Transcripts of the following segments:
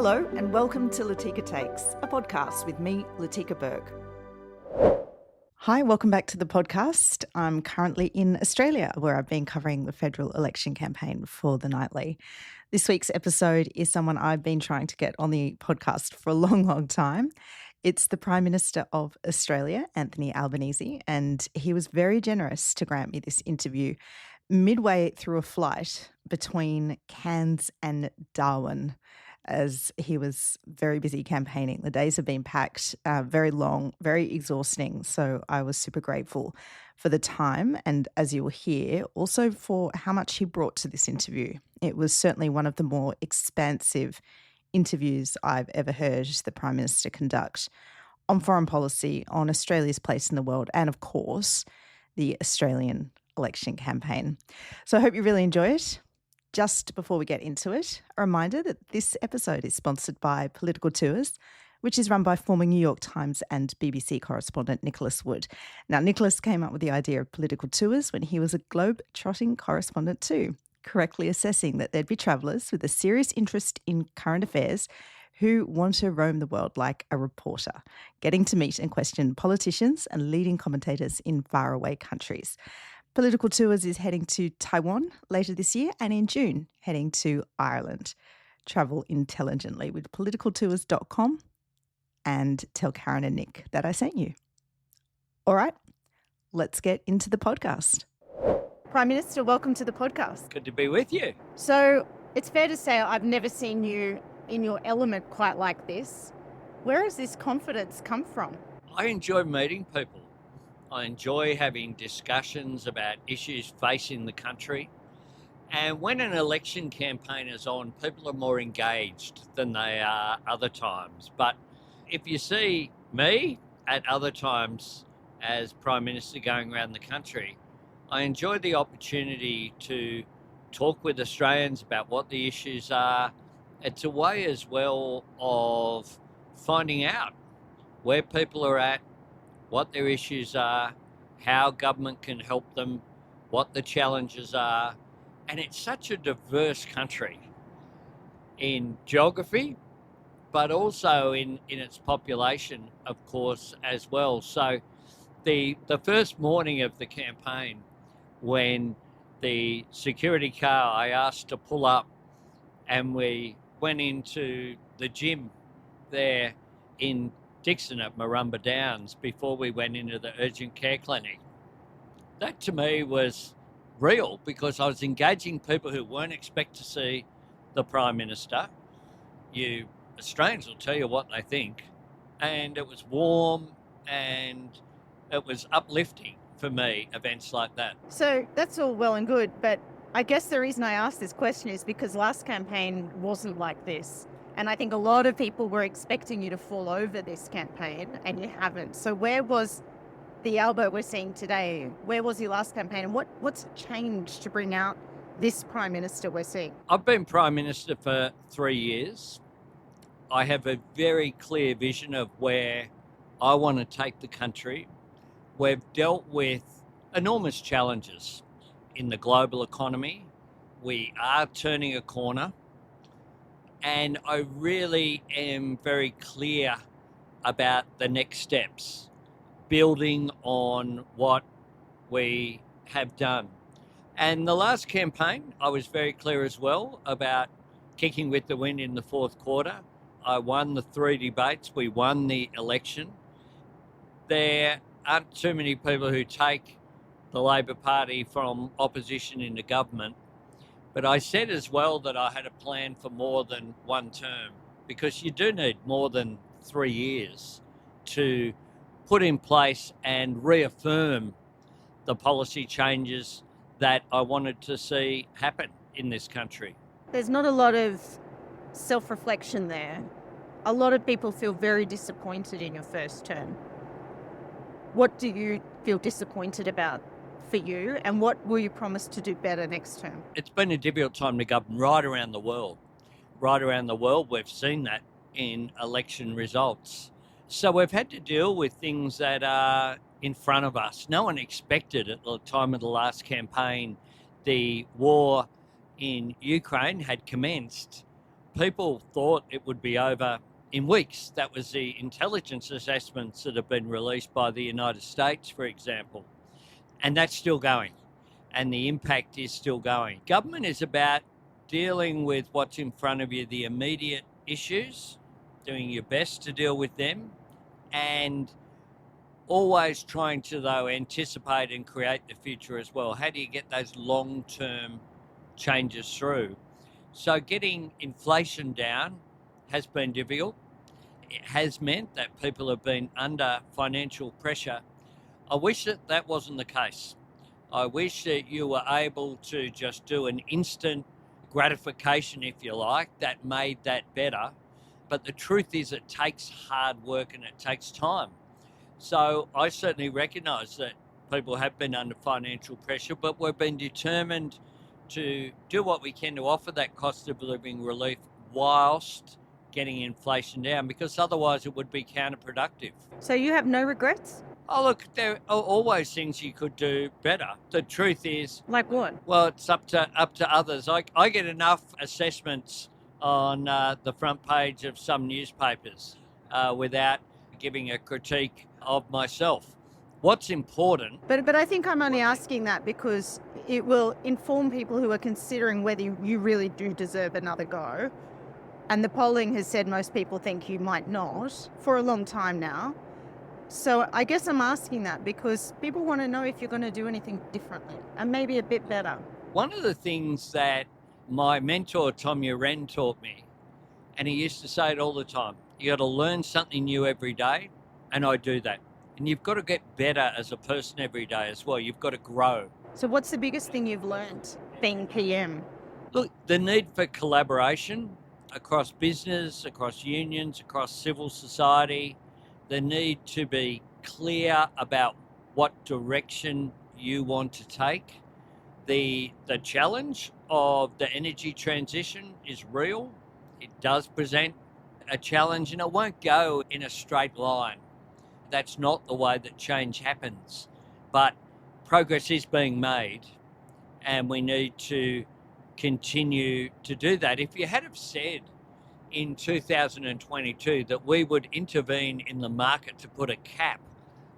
Hello and welcome to Latika Takes, a podcast with me, Latika Berg. Hi, welcome back to the podcast. I'm currently in Australia where I've been covering the federal election campaign for The Nightly. This week's episode is someone I've been trying to get on the podcast for a long time. It's the Prime Minister of Australia, Anthony Albanese, and he was very generous to grant me this interview midway through a flight between Cairns and Darwin, as he was very busy campaigning. The days have been packed, very long, very exhausting. So I was super grateful for the time. And as you'll hear, also for how much he brought to this interview. It was certainly one of the more expansive interviews I've ever heard the Prime Minister conduct on foreign policy, on Australia's place in the world, and of course, the Australian election campaign. So I hope you really enjoy it. Just before we get into it, a reminder that this episode is sponsored by Political Tours, which is run by former New York Times and BBC correspondent Nicholas Wood. Now, Nicholas came up with the idea of Political Tours when he was a globe-trotting correspondent too, correctly assessing that there'd be travellers with a serious interest in current affairs who want to roam the world like a reporter, getting to meet and question politicians and leading commentators in faraway countries. Political Tours is heading to Taiwan later this year and in June heading to Ireland. Travel intelligently with politicaltours.com and tell Karen and Nick that I sent you. All right, let's get into the podcast. Prime Minister, welcome to the podcast. Good to be with you. So it's fair to say I've never seen you in your element quite like this. Where has this confidence come from? I enjoy meeting people. I enjoy having discussions about issues facing the country. And when an election campaign is on, people are more engaged than they are other times. But if you see me at other times as Prime Minister going around the country, I enjoy the opportunity to talk with Australians about what the issues are. It's a way as well of finding out where people are at, what their issues are, how government can help them, what the challenges are. And it's such a diverse country in geography, but also in its population, of course, as well. So the first morning of the campaign, when the security car I asked to pull up and we went into the gym there in Dixon at Marumba Downs before we went into the urgent care clinic, that to me was real because I was engaging people who weren't expect to see the Prime Minister. You Australians will tell you what they think, and it was warm and it was uplifting for me, events like that. So that's all well and good, but I guess the reason I asked this question is because last campaign wasn't like this. And I think a lot of people were expecting you to fall over this campaign and you haven't. So where was the Albo we're seeing today? Where was your last campaign? And what's changed to bring out this Prime Minister we're seeing? I've been Prime Minister for 3 years. I have a very clear vision of where I want to take the country. We've dealt with enormous challenges in the global economy. We are turning a corner. And I really am very clear about the next steps, building on what we have done. And the last campaign, I was very clear as well about kicking with the wind in the fourth quarter. I won the 3 debates. We won the election. There aren't too many people who take the Labor Party from opposition into government. But I said as well that I had a plan for more than one term, because you do need more than 3 years to put in place and reaffirm the policy changes that I wanted to see happen in this country. There's not a lot of self-reflection there. A lot of people feel very disappointed in your first term. What do you feel disappointed about for you, and what will you promise to do better next term? It's been a difficult time to govern right around the world. Right around the world, we've seen that in election results. So we've had to deal with things that are in front of us. No one expected at the time of the last campaign the war in Ukraine had commenced People thought it would be over in weeks. That was the intelligence assessments that have been released by the United States, for example. And that's still going. And the impact is still going. Government is about dealing with what's in front of you, the immediate issues, doing your best to deal with them, and always trying to, though, anticipate and create the future as well. How do you get those long-term changes through? So getting inflation down has been difficult. It has meant that people have been under financial pressure. I wish that that wasn't the case. I wish that you were able to just do an instant gratification, if you like, that made that better. But the truth is it takes hard work and it takes time. So I certainly recognise that people have been under financial pressure, but we've been determined to do what we can to offer that cost of living relief whilst getting inflation down, because otherwise it would be counterproductive. So you have no regrets? Oh, look, there are always things you could do better. The truth is... Like what? Well, it's up to others. I get enough assessments on the front page of some newspapers without giving a critique of myself. What's important... But I think I'm only asking that because it will inform people who are considering whether you really do deserve another go. And the polling has said most people think you might not for a long time now. So I guess I'm asking that because people want to know if you're going to do anything differently and maybe a bit better. One of the things that my mentor, Tom Uren, taught me, and he used to say it all the time, you got to learn something new every day, and I do that. And you've got to get better as a person every day as well. You've got to grow. So what's the biggest thing you've learned being PM? Look, the need for collaboration across business, across unions, across civil society, the need to be clear about what direction you want to take. The challenge of the energy transition is real. It does present a challenge, and it won't go in a straight line. That's not the way that change happens. But progress is being made, and we need to continue to do that. If you had have said in 2022 that we would intervene in the market to put a cap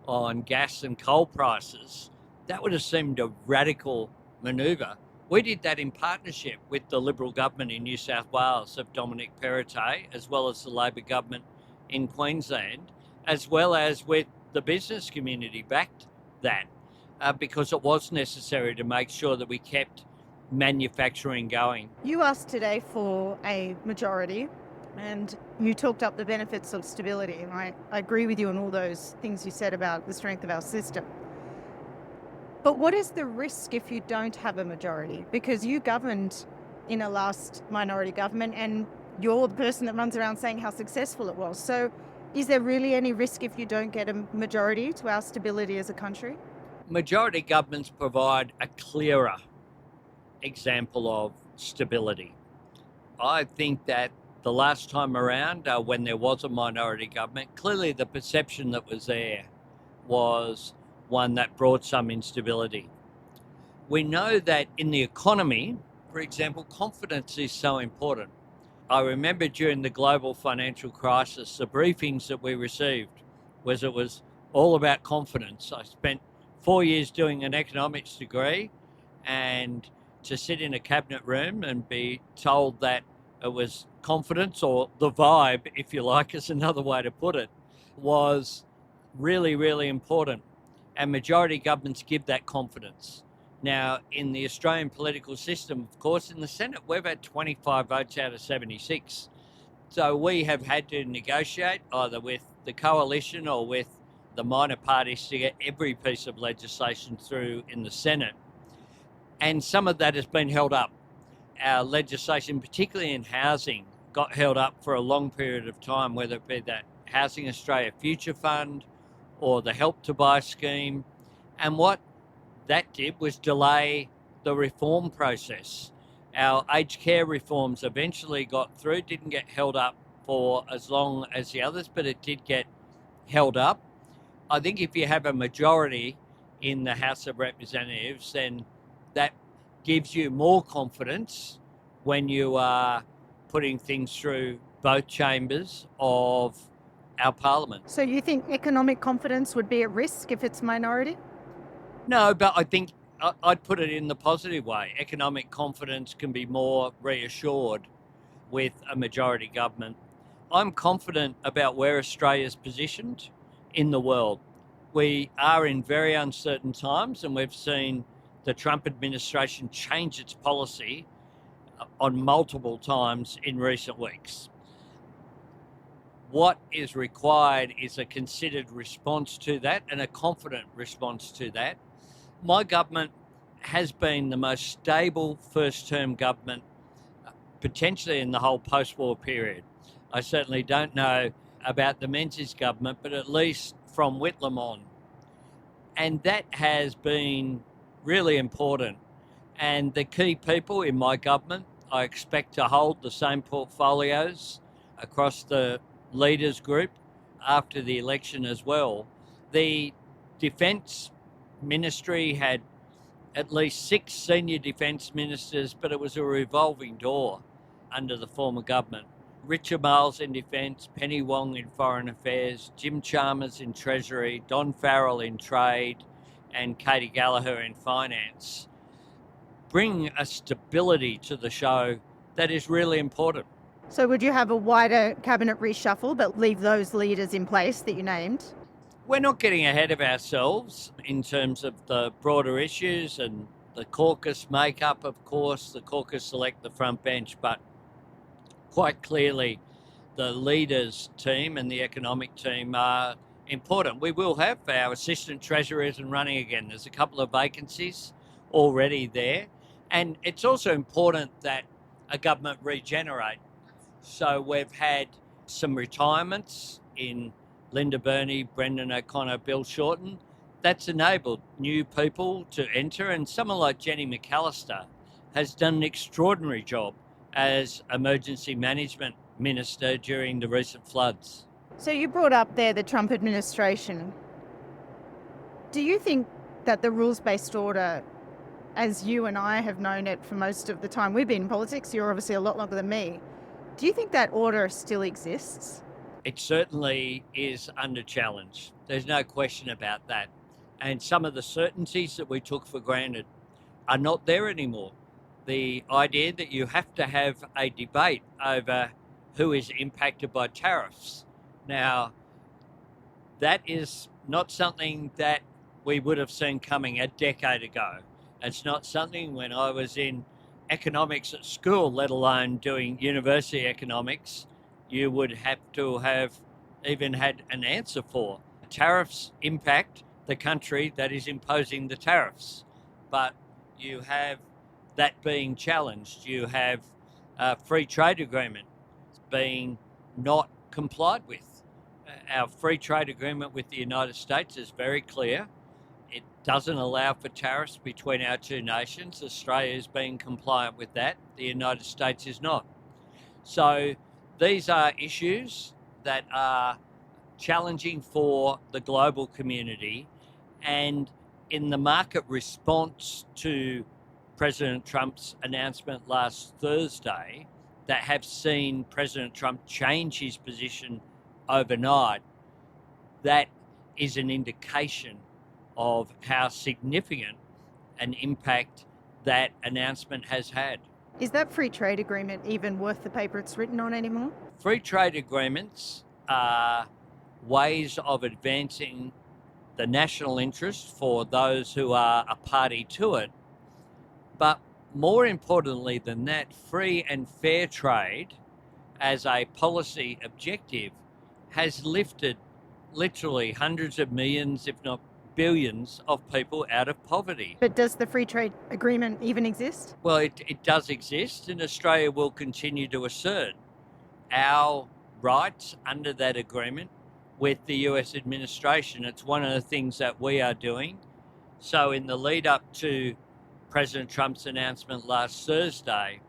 on gas and coal prices, that would have seemed a radical manoeuvre. We did that in partnership with the Liberal government in New South Wales of Dominic Perrottet, as well as the Labor government in Queensland, as well as with the business community backed that because it was necessary to make sure that we kept manufacturing going. You asked today for a majority and you talked up the benefits of stability, and I agree with you on all those things you said about the strength of our system. But what is the risk if you don't have a majority? Because you governed in a last minority government and you're the person that runs around saying how successful it was. So is there really any risk if you don't get a majority to our stability as a country? Majority governments provide a clearer example of stability. I think that the last time around, when there was a minority government, clearly the perception that was there was one that brought some instability. We know that in the economy, for example, confidence is so important. I remember during the global financial crisis, the briefings that we received it was all about confidence. I spent 4 years doing an economics degree, and to sit in a cabinet room and be told that it was confidence, or the vibe, if you like, is another way to put it, was really, really important. And majority governments give that confidence. Now, in the Australian political system, of course, in the Senate, we've had 25 votes out of 76. So we have had to negotiate either with the coalition or with the minor parties to get every piece of legislation through in the Senate. And some of that has been held up. Our legislation, particularly in housing, got held up for a long period of time, whether it be that Housing Australia Future Fund or the Help to Buy scheme. And what that did was delay the reform process. Our aged care reforms eventually got through, didn't get held up for as long as the others, but it did get held up. I think if you have a majority in the House of Representatives, then that gives you more confidence when you are putting things through both chambers of our parliament. So you think economic confidence would be at risk if it's minority? No, but I think I'd put it in the positive way. Economic confidence can be more reassured with a majority government. I'm confident about where Australia's positioned in the world. We are in very uncertain times, and we've seen the Trump administration change its policy on multiple times in recent weeks. What is required is a considered response to that and a confident response to that. My government has been the most stable first-term government potentially in the whole post-war period. I certainly don't know about the Menzies government, but at least from Whitlam on. And that has been really important. And the key people in my government, I expect to hold the same portfolios across the leaders group after the election as well. The Defence Ministry had at least 6 senior defence ministers, but it was a revolving door under the former government. Richard Marles in Defence, Penny Wong in Foreign Affairs, Jim Chalmers in Treasury, Don Farrell in Trade, and Katie Gallagher in Finance bring a stability to the show that is really important. So would you have a wider cabinet reshuffle but leave those leaders in place that you named? We're not getting ahead of ourselves in terms of the broader issues and the caucus makeup, of course. The caucus select the front bench, but quite clearly the leaders team and the economic team are important. We will have our assistant treasurer isn't running again. There's a couple of vacancies already there. And it's also important that a government regenerate. So we've had some retirements in Linda Burney, Brendan O'Connor, Bill Shorten. That's enabled new people to enter, and someone like Jenny McAllister has done an extraordinary job as Emergency Management Minister during the recent floods. So you brought up there the Trump administration. Do you think that the rules-based order, as you and I have known it for most of the time we've been in politics, you're obviously a lot longer than me, do you think that order still exists? It certainly is under challenge. There's no question about that. And some of the certainties that we took for granted are not there anymore. The idea that you have to have a debate over who is impacted by tariffs. Now, that is not something that we would have seen coming a decade ago. It's not something when I was in economics at school, let alone doing university economics, you would have to have even had an answer for. Tariffs impact the country that is imposing the tariffs, but you have that being challenged. You have a free trade agreement being not complied with. Our free trade agreement with the United States is very clear. It doesn't allow for tariffs between our two nations. Australia is being compliant with that. The United States is not. So these are issues that are challenging for the global community, and in the market response to President Trump's announcement last Thursday that have seen President Trump change his position overnight, that is an indication of how significant an impact that announcement has had. Is that free trade agreement even worth the paper it's written on anymore? Free trade agreements are ways of advancing the national interest for those who are a party to it. But more importantly than that, free and fair trade as a policy objective has lifted literally hundreds of millions, if not billions, of people out of poverty. But does the free trade agreement even exist? Well, it does exist, and Australia will continue to assert our rights under that agreement with the US administration. It's one of the things that we are doing. So in the lead up to President Trump's announcement last Thursday,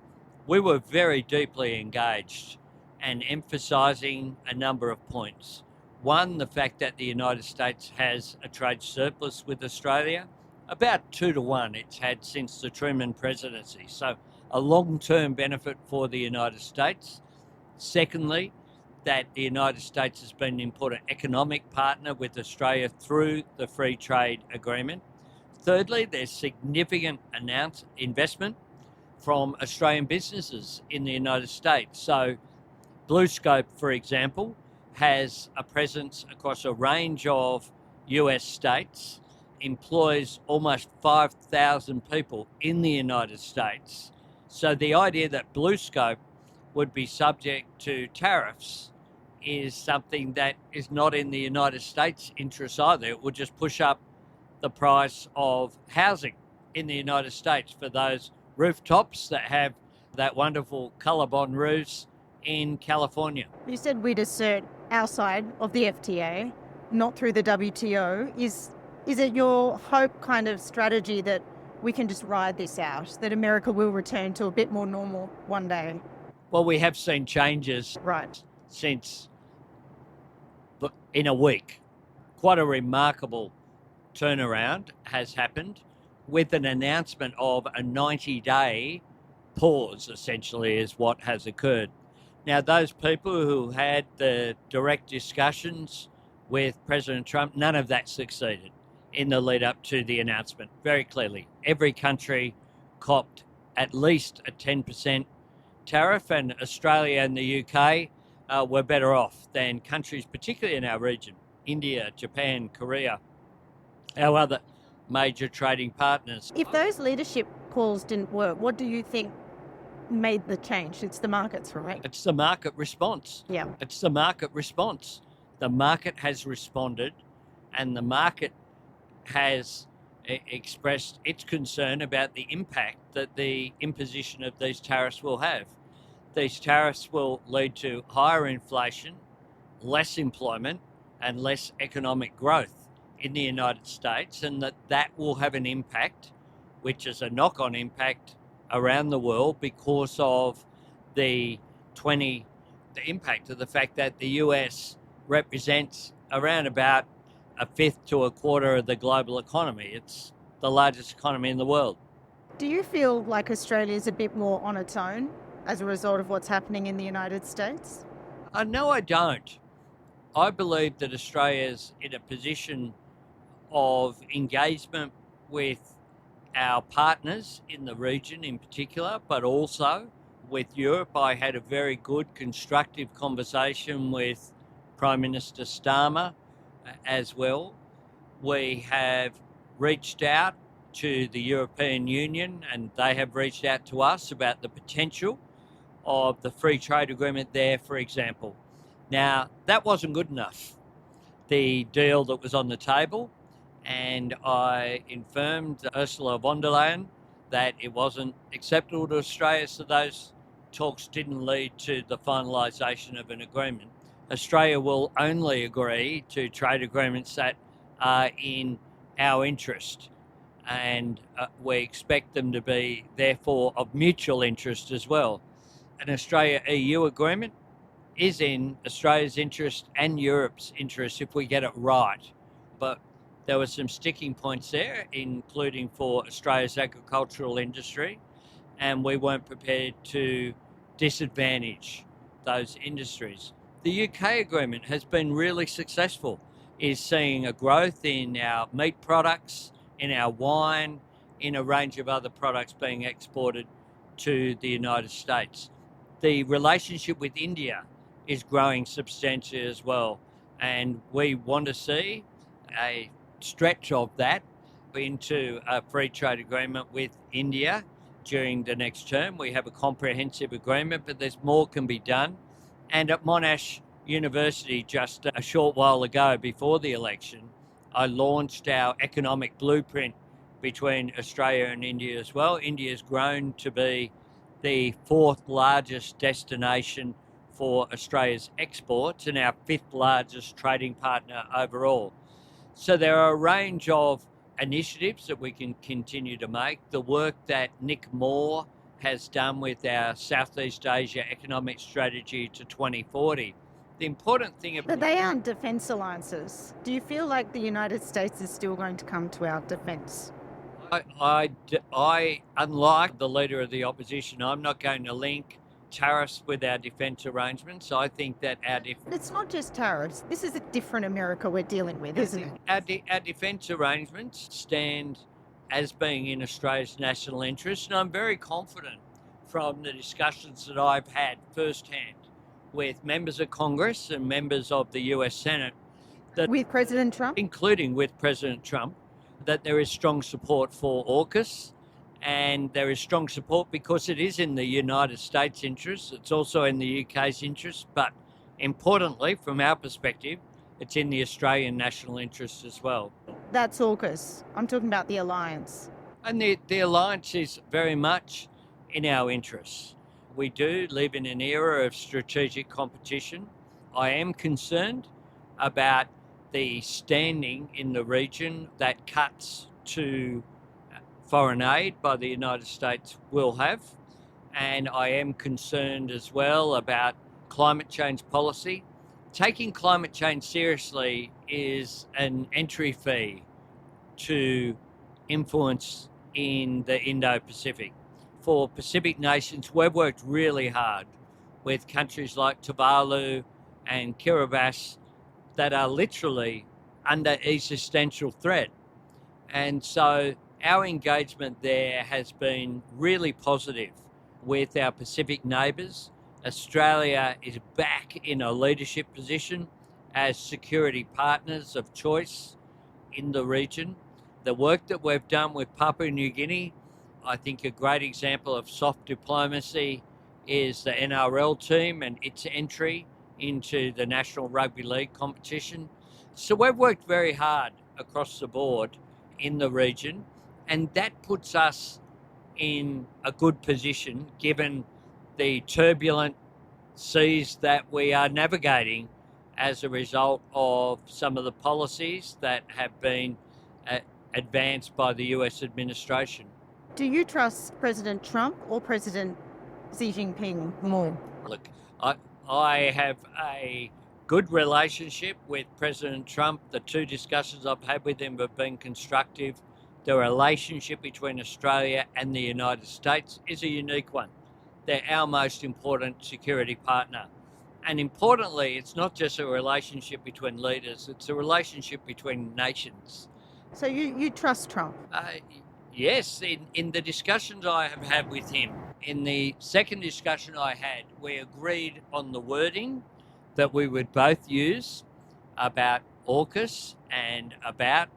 we were very deeply engaged and emphasising a number of points. One, the fact that the United States has a trade surplus with Australia, about 2 to 1 it's had since the Truman presidency. So a long-term benefit for the United States. Secondly, that the United States has been an important economic partner with Australia through the free trade agreement. Thirdly, there's significant investment from Australian businesses in the United States. So BlueScope, for example, has a presence across a range of US states, employs almost 5,000 people in the United States. So the idea that BlueScope would be subject to tariffs is something that is not in the United States' interest either. It would just push up the price of housing in the United States for those rooftops that have that wonderful ColourBond roofs in California. You said we'd assert our side of the FTA, not through the WTO. Is it your hope kind of strategy that we can just ride this out, that America will return to a bit more normal one day? Well, we have seen changes Right. since in a week. Quite a remarkable turnaround has happened with an announcement of a 90-day pause, essentially, is what has occurred. Now, those people who had the direct discussions with President Trump, none of that succeeded in the lead up to the announcement. Very clearly, every country copped at least a 10% tariff, and Australia and the UK were better off than countries, particularly in our region, India, Japan, Korea, our other major trading partners. If those leadership calls didn't work, what do you think made the change? It's the markets, right? It's the market response. Yeah. It's the market response. The market has responded, and the market has expressed its concern about the impact that the imposition of these tariffs will have. These tariffs will lead to higher inflation, less employment, and less economic growth in the United States, and that will have an impact, which is a knock-on impact around the world because of the impact of the fact that the US represents around about a fifth to a quarter of the global economy. It's the largest economy in the world. Do you feel like Australia is a bit more on its own as a result of what's happening in the United States? No, I don't. I believe that Australia's in a position of engagement with our partners in the region in particular, but also with Europe. I had a very good, constructive conversation with Prime Minister Starmer as well. We have reached out to the European Union, and they have reached out to us about the potential of the free trade agreement there, for example. Now, that wasn't good enough, the deal that was on the table, and I informed Ursula von der Leyen that it wasn't acceptable to Australia, so those talks didn't lead to the finalisation of an agreement. Australia will only agree to trade agreements that are in our interest, and we expect them to be, therefore, of mutual interest as well. An Australia-EU agreement is in Australia's interest and Europe's interest if we get it right. But there were some sticking points there, including for Australia's agricultural industry, and we weren't prepared to disadvantage those industries. The UK agreement has been really successful, is seeing a growth in our meat products, in our wine, in a range of other products being exported to the United States. The relationship with India is growing substantially as well, and we want to see a stretch of that into a free trade agreement with India during the next term. We have a comprehensive agreement, but there's more can be done. And at Monash University just a short while ago before the election, I launched our economic blueprint between Australia and India as well. India's grown to be the fourth largest destination for Australia's exports and our fifth largest trading partner overall. So there are a range of initiatives that we can continue to make. The work that Nick Moore has done with our Southeast Asia economic strategy to 2040. The important thing about... But they aren't defence alliances. Do you feel like the United States is still going to come to our defence? Unlike the Leader of the Opposition, I'm not going to link tariffs with our defence arrangements. I think that It's not just tariffs. This is a different America we're dealing with, isn't it? our defence arrangements stand as being in Australia's national interest, and I'm very confident from the discussions that I've had firsthand with members of Congress and members of the US Senate, that With President Trump? including with President Trump, that there is strong support for AUKUS, and there is strong support because it is in the United States' interest. It's also in the UK's interest, but importantly, from our perspective, it's in the Australian national interest as well. That's AUKUS. I'm talking about the alliance. And the alliance is very much in our interests. We do live in an era of strategic competition. I am concerned about the standing in the region that cuts to foreign aid by the United States will have. And I am concerned as well about climate change policy. Taking climate change seriously is an entry fee to influence in the Indo-Pacific. For Pacific nations, we've worked really hard with countries like Tuvalu and Kiribati that are literally under existential threat. And so our engagement there has been really positive with our Pacific neighbours. Australia is back in a leadership position as security partners of choice in the region. The work that we've done with Papua New Guinea, I think a great example of soft diplomacy is the NRL team and its entry into the National Rugby League competition. So we've worked very hard across the board in the region, and that puts us in a good position given the turbulent seas that we are navigating as a result of some of the policies that have been advanced by the US administration. Do you trust President Trump or President Xi Jinping more? Look, I have a good relationship with President Trump. The two discussions I've had with him have been constructive. The relationship between Australia and the United States is a unique one. They're our most important security partner. And importantly, it's not just a relationship between leaders, it's a relationship between nations. So you trust Trump? Yes, in the discussions I have had with him. In the second discussion I had, we agreed on the wording that we would both use about AUKUS and about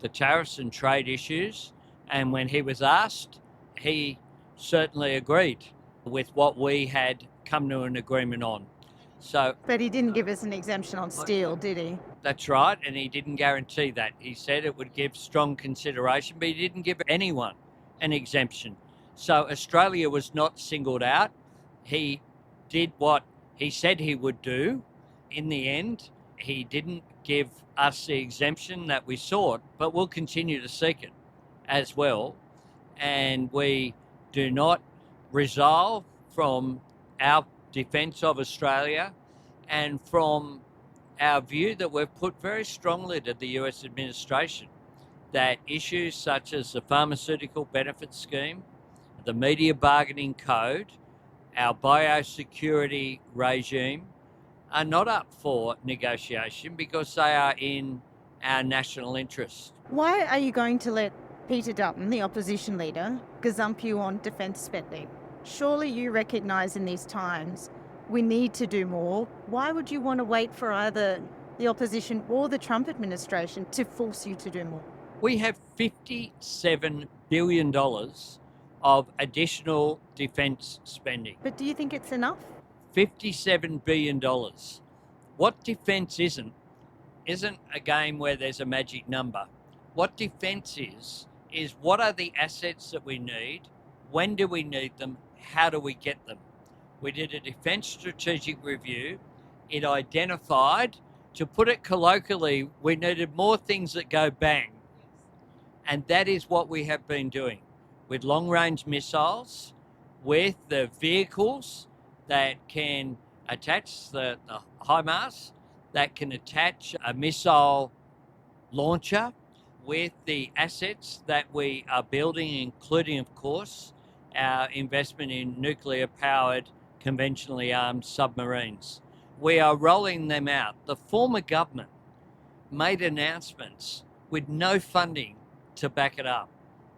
the tariffs and trade issues. And when he was asked, he certainly agreed with what we had come to an agreement on. But he didn't give us an exemption on steel, did he? That's right, and he didn't guarantee that. He said it would give strong consideration, but he didn't give anyone an exemption. So Australia was not singled out. He did what he said he would do. In the end, he didn't give us the exemption that we sought, but we'll continue to seek it as well. And we do not resolve from our defence of Australia and from our view that we've put very strongly to the US administration that issues such as the pharmaceutical benefits scheme, the media bargaining code, our biosecurity regime are not up for negotiation because they are in our national interest. Why are you going to let Peter Dutton, the opposition leader, gazump you on defence spending? Surely you recognise in these times we need to do more. Why would you want to wait for either the opposition or the Trump administration to force you to do more? We have $57 billion of additional defence spending. But do you think it's enough? $57 billion. What defence isn't a game where there's a magic number. What defence is what are the assets that we need, when do we need them, how do we get them? We did a defence strategic review. It identified, to put it colloquially, we needed more things that go bang. And that is what we have been doing with long-range missiles, with the vehicles that can attach the HIMARS, that can attach a missile launcher, with the assets that we are building, including, of course, our investment in nuclear-powered, conventionally armed submarines. We are rolling them out. The former government made announcements with no funding to back it up.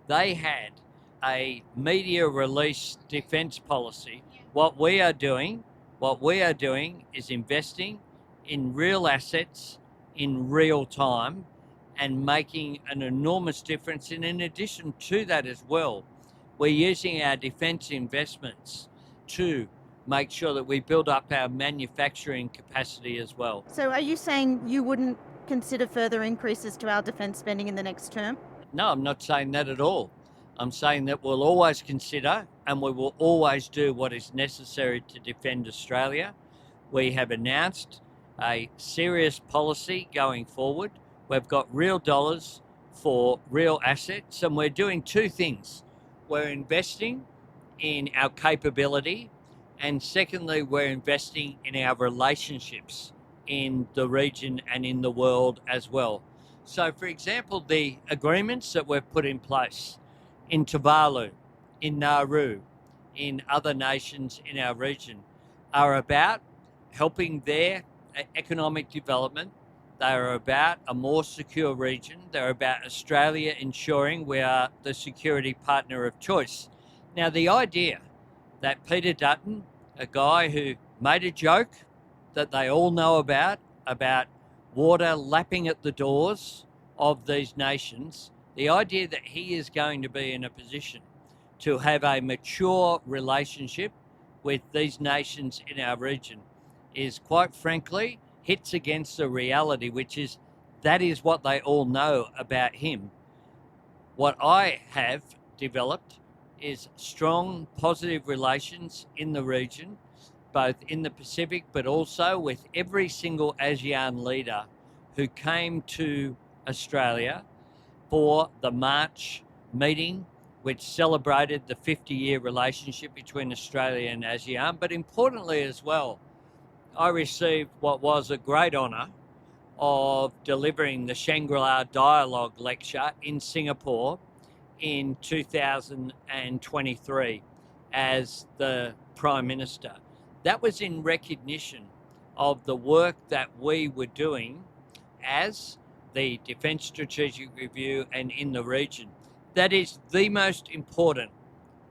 They had a media release defence policy. What we are doing is investing in real assets in real time and making an enormous difference. And in addition to that as well, we're using our defence investments to make sure that we build up our manufacturing capacity as well. So are you saying you wouldn't consider further increases to our defence spending in the next term? No, I'm not saying that at all. I'm saying that we'll always consider and we will always do what is necessary to defend Australia. We have announced a serious policy going forward. We've got real dollars for real assets, and we're doing two things. We're investing in our capability, and secondly, we're investing in our relationships in the region and in the world as well. So, for example, the agreements that we've put in place in Tuvalu, in Nauru, in other nations in our region are about helping their economic development. They are about a more secure region. They're about Australia ensuring we are the security partner of choice. Now, the idea that Peter Dutton, a guy who made a joke that they all know about water lapping at the doors of these nations, the idea that he is going to be in a position to have a mature relationship with these nations in our region is, quite frankly, hits against the reality, which is that is what they all know about him. What I have developed is strong, positive relations in the region, both in the Pacific, but also with every single ASEAN leader who came to Australia for the March meeting, which celebrated the 50-year relationship between Australia and ASEAN. But importantly as well, I received what was a great honour of delivering the Shangri-La Dialogue Lecture in Singapore in 2023 as the Prime Minister. That was in recognition of the work that we were doing as the Defence Strategic Review and in the region. That is the most important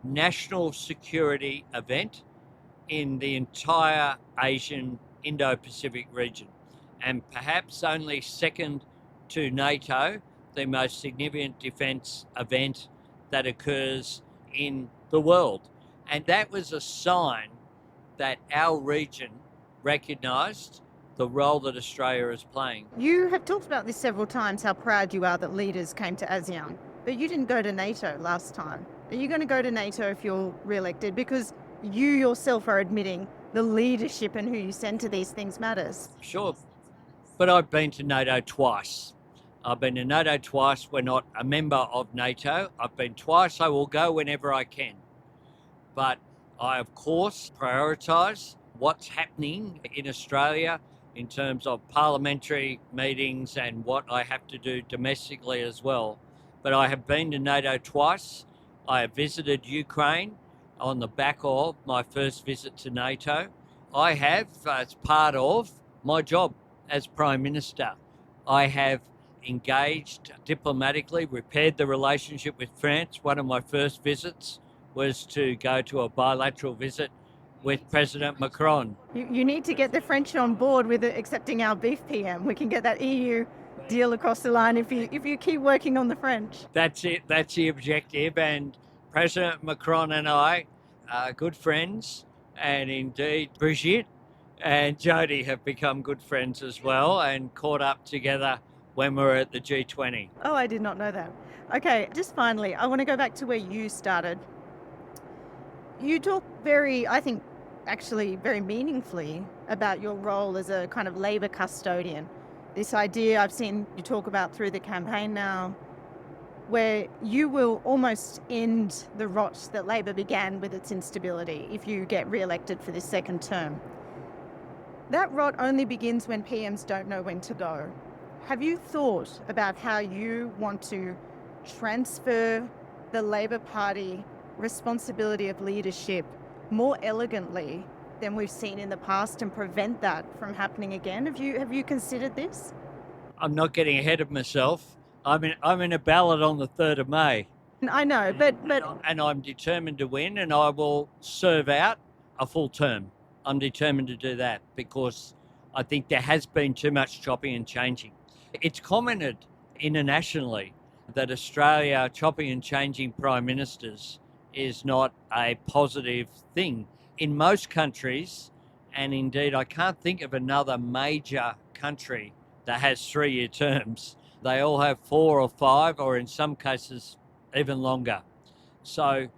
national security event in the entire Asian Indo-Pacific region, and perhaps only second to NATO, the most significant defence event that occurs in the world. And that was a sign that our region recognised the role that Australia is playing. You have talked about this several times, how proud you are that leaders came to ASEAN, but you didn't go to NATO last time. Are you going to go to NATO if you're re-elected? Because you yourself are admitting the leadership and who you send to these things matters. Sure, but I've been to NATO twice. I've been to NATO twice. We're not a member of NATO. I've been twice. I will go whenever I can. But I, of course, prioritise what's happening in Australia in terms of parliamentary meetings and what I have to do domestically as well. But I have been to NATO twice. I have visited Ukraine on the back of my first visit to NATO. I have, as part of my job as Prime Minister, I have engaged diplomatically, repaired the relationship with France. One of my first visits was to go to a bilateral visit with President Macron. You need to get the French on board with accepting our beef PM. We can get that EU deal across the line if you keep working on the French. That's it. That's the objective. And President Macron and I are good friends. And indeed, Brigitte and Jody have become good friends as well and caught up together when we were at the G20. Oh, I did not know that. Okay, just finally, I want to go back to where you started. You talk very meaningfully about your role as a kind of Labor custodian. This idea I've seen you talk about through the campaign now, where you will almost end the rot that Labor began with its instability if you get re-elected for this second term. That rot only begins when PMs don't know when to go. Have you thought about how you want to transfer the Labor Party responsibility of leadership more elegantly than we've seen in the past and prevent that from happening again? Have you considered this? I'm not getting ahead of myself. I'm in a ballot on the 3rd of May. I know, but And I'm determined to win, and I will serve out a full term. I'm determined to do that because I think there has been too much chopping and changing. It's commented internationally that Australia chopping and changing prime ministers is not a positive thing. In most countries, and indeed I can't think of another major country that has 3-year terms, they all have 4 or 5, or in some cases even longer. So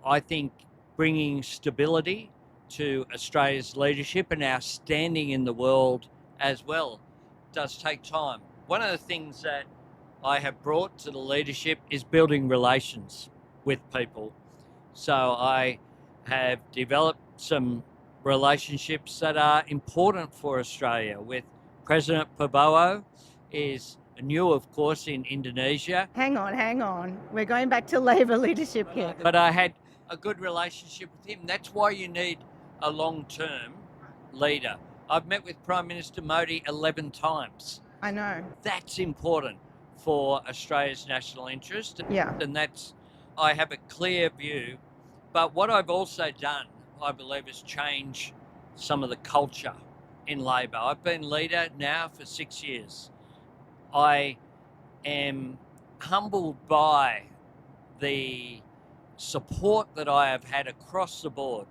I think bringing stability to Australia's leadership and our standing in the world as well does take time. One of the things that I have brought to the leadership is building relations with people. So I have developed some relationships that are important for Australia with President Prabowo. Is new, of course, in Indonesia. Hang on. We're going back to Labor leadership here. But I had a good relationship with him. That's why you need a long-term leader. I've met with Prime Minister Modi 11 times. I know. That's important for Australia's national interest. Yeah. And I have a clear view. But what I've also done, I believe, is change some of the culture in Labor. I've been leader now for 6 years. I am humbled by the support that I have had across the board.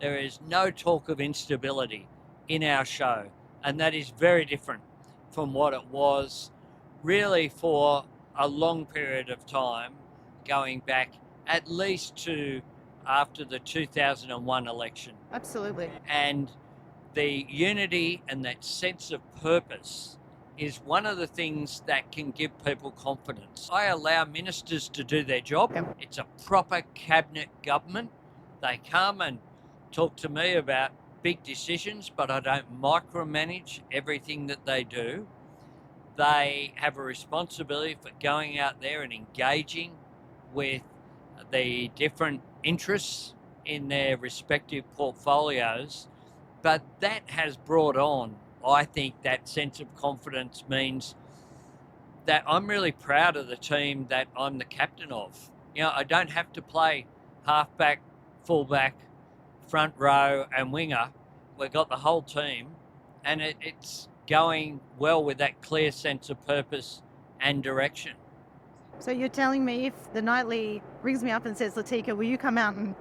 There is no talk of instability in our show, and that is very different from what it was really for a long period of time, going back at least to after the 2001 election. Absolutely. And the unity and that sense of purpose is one of the things that can give people confidence. I allow ministers to do their job. Yep. It's a proper cabinet government. They come and talk to me about big decisions, but I don't micromanage everything that they do. They have a responsibility for going out there and engaging with the different interests in their respective portfolios. But that has brought on, I think, that sense of confidence means that I'm really proud of the team that I'm the captain of. You know, I don't have to play halfback, fullback, front row and winger. We've got the whole team, and it's going well with that clear sense of purpose and direction. So you're telling me if the Nightly rings me up and says, Latika, will you come out and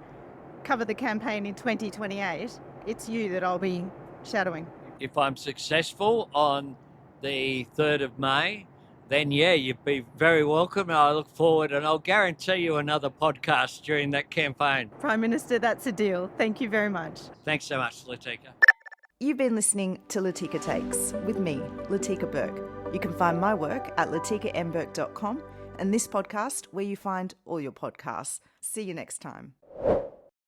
cover the campaign in 2028, it's you that I'll be shadowing? If I'm successful on the 3rd of May, then yeah, you'd be very welcome. And I look forward, and I'll guarantee you another podcast during that campaign. Prime Minister, that's a deal. Thank you very much. Thanks so much, Latika. You've been listening to Latika Takes with me, Latika Burke. You can find my work at latikamburke.com and this podcast where you find all your podcasts. See you next time.